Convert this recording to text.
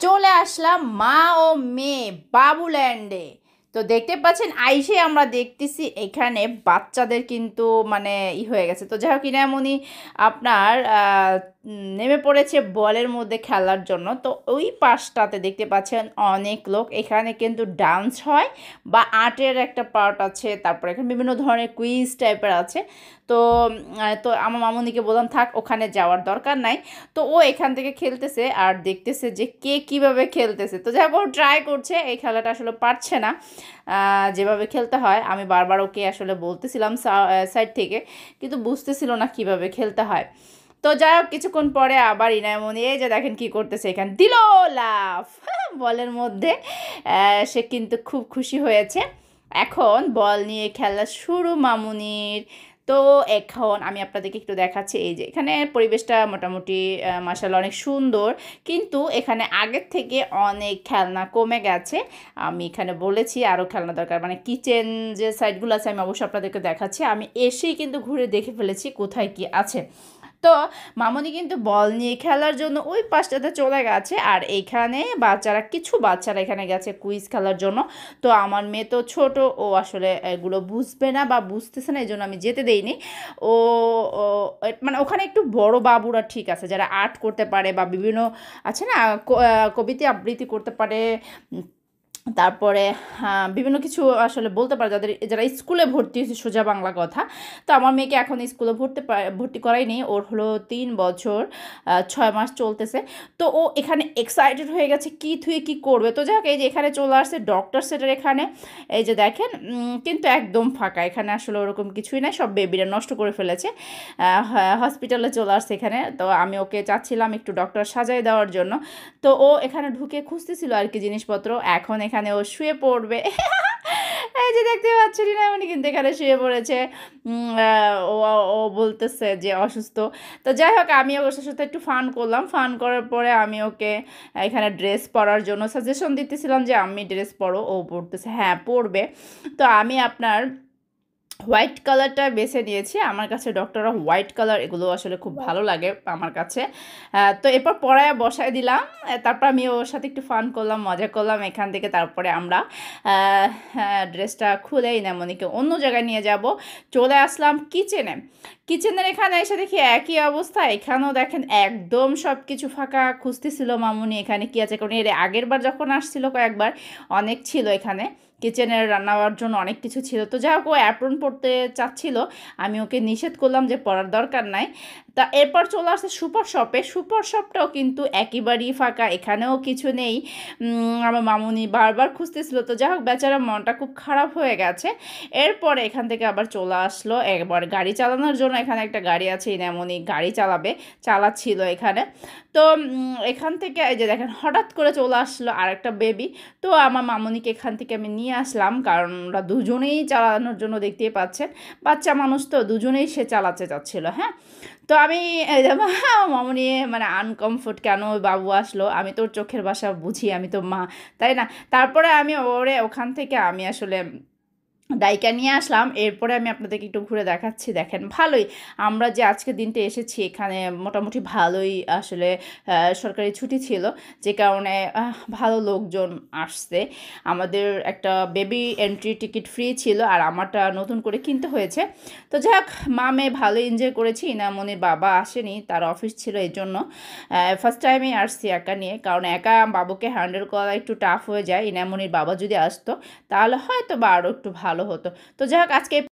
চলে আসলাম মা ও মেয়ে বাবুল্যান্ডে। তো দেখতে পাচ্ছেন আইসে আমরা দেখতেছি এখানে বাচ্চাদের কিন্তু মানে হয়ে গেছে। তো যাই হোক ইনামনি আপনার নেমে পড়েছে বলের মধ্যে খেলার জন্য। তো ওই পাশটাতে দেখতে পাচ্ছেন অনেক লোক, এখানে কিন্তু ডান্স হয় বা আর্টের একটা পার্ট আছে, তারপরে এখানে বিভিন্ন ধরনের কুইজ টাইপের আছে। তো তো আমার মামুনিকে বললাম থাক, ওখানে যাওয়ার দরকার নাই। তো ও এখান থেকে খেলতেছে আর দেখতেছে যে কে কিভাবে খেলতেছে। তো যাই হোক ও ট্রাই করছে, এই খেলাটা আসলে পারছে না যেভাবে খেলতে হয়। আমি বারবার ওকে আসলে বলতেছিলাম সাইড থেকে, কিন্তু বুঝতেছিল না কিভাবে খেলতে হয়। তো যাই হোক কিছুক্ষণ পরে আবার ইনায়মনি এই যে দেখেন কি করতেছে, এখানে দিল লাফ বলের মধ্যে। সে কিন্তু খুব খুশি হয়েছে। এখন বল নিয়ে খেলা শুরু মামুনির। তো এখন আমি আপনাদেরকে একটু দেখাচ্ছি, এই যে এখানে পরিবেশটা মোটামুটি মাশাআল্লাহ অনেক সুন্দর, কিন্তু এখানে আগের থেকে অনেক খেলনা কমে গেছে। আমি এখানে বলেছি আরও খেলনা দরকার, মানে কিচেন যে সাইডগুলো আছে আমি অবশ্যই আপনাদেরকে দেখাচ্ছি। আমি এসেই কিন্তু ঘুরে দেখে ফেলেছি কোথায় কি আছে। তো মামনি কিন্তু বল নিয়ে খেলার জন্য ওই পাশটাতে চলে গেছে, আর এইখানে কিছু বাচ্চারা এখানে গেছে কুইজ খেলার জন্য। তো আমার মেয়ে তো ছোট, ও আসলে এগুলো বুঝবে না বা বুঝতেছে না, এই জন্য আমি যেতে দেইনি। ও মানে ওখানে একটু বড় বাবুরা ঠিক আছে, যারা আর্ট করতে পারে বা বিভিন্ন আছে না, কবিতা আবৃত্তি করতে পারে, তারপরে বিভিন্ন কিছু আসলে বলতে পারে, যারা স্কুলে ভর্তি হয়েছে, সোজা বাংলা কথা। তো আমার মেয়েকে এখন স্কুলে ভর্তি করাইনি, ওর হলো 3 বছর 6 মাস চলতেছে। তো ও এখানে এক্সাইটেড হয়ে গেছে কি থুয়ে কি করবে। তো যাই হোক এই যে এখানে চলে আসছে ডক্টর সেটের এখানে, এই যে দেখেন কিন্তু একদম ফাঁকা, এখানে আসলে ওরকম কিছুই নাই, সব বেবিরা নষ্ট করে ফেলেছে। হসপিটালে চলে আসছে এখানে। তো আমি ওকে চাচ্ছিলাম একটু ডক্টর সাজাই দেওয়ার জন্য। তো ও এখানে ঢুকে খুঁজতেছিল আর কি জিনিসপত্র, এখন এখানে ও শুয়ে পড়বে। এই যে দেখতে পাচ্ছি রিনামণি কিন্তু এখানে শুয়ে পড়েছে। ও ও বলতেছে যে অসুস্থ। তো যাই হোক আমি ওর সাথে একটু ফান করলাম, ফান করার পরে আমি ওকে এখানে ড্রেস পরার জন্য সাজেশন দিতেছিলাম যে আমি ড্রেস পরো, ও পড়তেছে হ্যাঁ পরবে। তো আমি আপনার হোয়াইট কালারটা বেছে নিয়েছি, আমার কাছে ডক্টর অফ হোয়াইট কালার এগুলো আসলে খুব ভালো লাগে আমার কাছে। তো এরপর পড়ায় বসায় দিলাম, তারপর আমি ওর সাথে একটু ফান করলাম, মজা করলাম এখান থেকে। তারপরে আমরা ড্রেসটা খুলেই ইনামনিকে অন্য জায়গায় নিয়ে যাব। চলে আসলাম কিচেনের এখানে এসে দেখি একই অবস্থা, এখানেও দেখেন একদম সব কিছু ফাঁকা। খুঁজতেছিল মামুনি এখানে কী আছে, কারণ এর আগের বার যখন আসছিল কয়েকবার অনেক ছিল এখানে, কিচেনের রান্নার জন্য অনেক কিছু ছিল। তো যাই হোক ও অ্যাপ্রন পরতে চাচ্ছিল, আমি ওকে নিষেধ করলাম যে পরার দরকার নাই। তা এরপর চলে আসছে সুপার শপটাও কিন্তু একেবারেই ফাঁকা, এখানেও কিছু নেই। আমার মামুনি বারবার খুঁজতেছিল। তো যাই হোক বেচারা মনটা খুব খারাপ হয়ে গেছে। এরপরে এখান থেকে আবার চলে আসলো একবার গাড়ি চালানোর জন্য, এখানে একটা গাড়ি আছে, ইনামনি গাড়ি চালাচ্ছিল এখানে। তো এখান থেকে এই যে দেখেন হঠাৎ করে চলে আসলো আরেকটা বেবি। তো আমার মামুনিকে এখান থেকে আমি নিয়ে আসলাম, কারণ ওরা দুজনেই চালানোর জন্য, দেখতেই পাচ্ছেন বাচ্চা মানুষ তো দুজনেই সে চালাতে চাচ্ছিল। হ্যাঁ, তো আমি মামুনি মানে আনকমফোর্ট, কেন ওই বাবু আসলো, আমি তোর চোখের ভাষা বুঝি, আমি তো মা, তাই না? তারপরে আমি ওখান থেকে আমি আসলে ডাইকা নিয়ে আসলাম। এরপরে আমি আপনাদেরকে একটু ঘুরে দেখাচ্ছি, দেখেন ভালোই, আমরা যে আজকের দিনটা এসেছি এখানে মোটামুটি ভালোই আসলে সরকারি ছুটি ছিল, যে কারণে ভালো লোকজন আসছে। আমাদের একটা বেবি এন্ট্রি টিকিট ফ্রি ছিল, আর আমারটা নতুন করে কিনতে হয়েছে। তো যাক মা মেয়ে ভালো এনজয় করেছি। ইনামনির বাবা আসেনি, তার অফিস ছিল, এই জন্য ফার্স্ট টাইমে আসছি একা নিয়ে, কারণ একা বাবুকে হ্যান্ডেল করা একটু টাফ হয়ে যায়। ইনামনির বাবা যদি আসতো তাহলে হয়তো বা আরও একটু ভালো হতো। তো যাই হোক আজকে